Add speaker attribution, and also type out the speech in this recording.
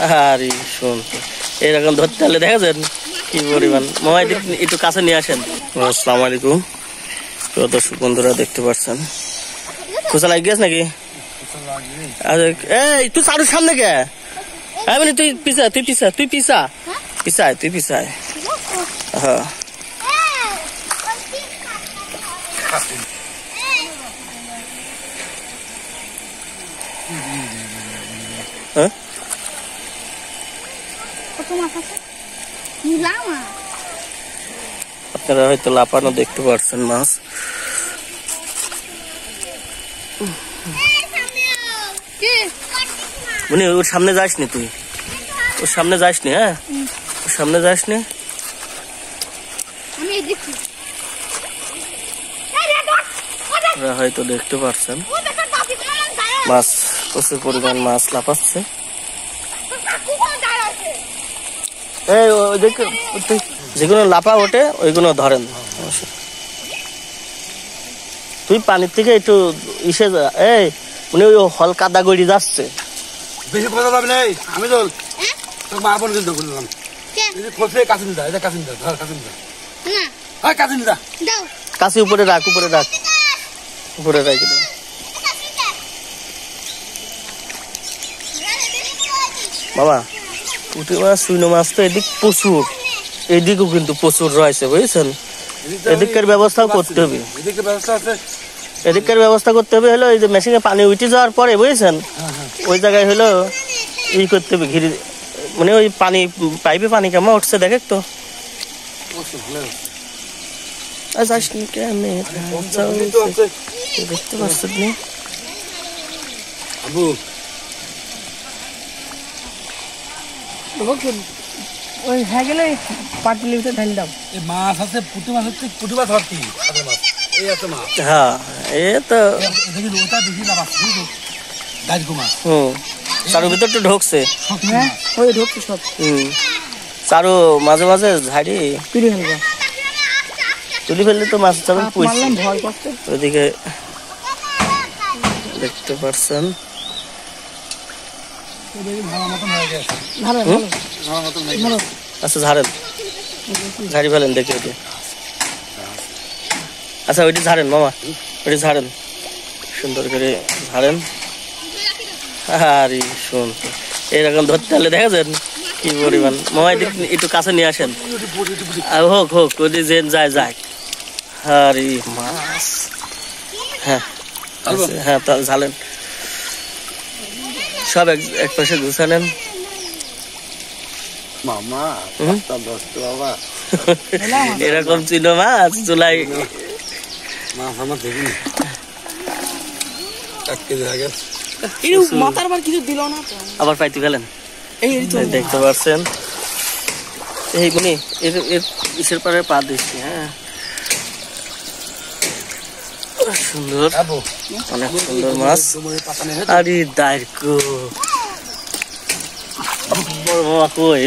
Speaker 1: আরে শুন, এরকম ধরতে হলে দেখা যান কি পরিমাণ। মামা একটু কাছে নিয়ে আসেন। আসসালামু আলাইকুম প্রিয় দর্শক বন্ধুরা, দেখতে পাচ্ছেন খোঁচা লাগে গেছে নাকি? এই তুই চারুর সামনে গে, মানে তুই পিছা পিছায়। হ্যাঁ আপনারা হয়তো লাপানো দেখতে পাচ্ছেন মাছ। মানে ওর সামনে যাস নি, তুই ওর সামনে যাস নি। হ্যাঁ ওর সামনে যাস নি। হয়তো দেখতে পাচ্ছেন মাছ, প্রচুর পরিমাণ মাছ লাফাচ্ছে। এই যেগুলো লাফা ওঠে ওইগুলো ধরেন। তুই পানির থেকে একটু ইসে যা। এই উনি ওই হল কাদা গড়ি যাচ্ছে।
Speaker 2: বেশি কথা যাবে না, আমি তো তোকে মারবো না কিন্তু বললাম।
Speaker 1: কাছে উপরে রাখ বাবা। পুঁটি মাছ, চুইনো মাছ তো এদিক প্রচুর, এদিকেও কিন্তু প্রচুর রয়েছে, বুঝেছেন। এদিককার ব্যবস্থাও করতে হবে, হলো এই যে মেশিনে পানি উঠে যাওয়ার পরে, বুঝেছেন, ওই জায়গায় হলো ই করতে হবে, ঘিরে, মানে ওই পানি পাইপে পানি কেমন উঠছে দেখে তো। দেখতে পাচ্ছেন নি?
Speaker 3: ওই হ্যাঁ গেলে পাটলিতে ঢাল দাও।
Speaker 2: মাছ আছে, পুঁটি মাছ হচ্ছে, পুঁটি মাছ ভর্তি মাছ। এই আছে মাছ।
Speaker 1: হ্যাঁ এ তো চারুর ভিতর তো ঢুকছে। চারু মাঝে মাঝে ঝাড়ি তুলি ফেললে তো মাছ চারু ওইদিকে দেখতে পাচ্ছেন। আচ্ছা ঝাড়ি ফেলেন দেখি ওইটি। আচ্ছা ওইটি ঝাড়েন মামা, ওইটি ঝাড়েন, সুন্দর করে ঝাড়েন। আরে শুন, এরকম ধরতে হলে দেখা যান কি পরিমাণ। মামা একটু কাছে নিয়ে আসেন। হোক ওইটি যে যায়। আরে মাছ। হ্যাঁ তাহলে ঝালেন, সব এক পাশে গুছানেন।
Speaker 2: মামা
Speaker 1: এরকম চিনো মাছ চুলাই
Speaker 2: মাছ আমার দেখিনি।
Speaker 1: আবার পাইতে গেলেন, দেখতে পাচ্ছেন। এই মানে ইসের পারে পা দিচ্ছি। হ্যাঁ সুন্দর, অনেক সুন্দর মাছ। আরে দাঁড় কো বড় মামা কই?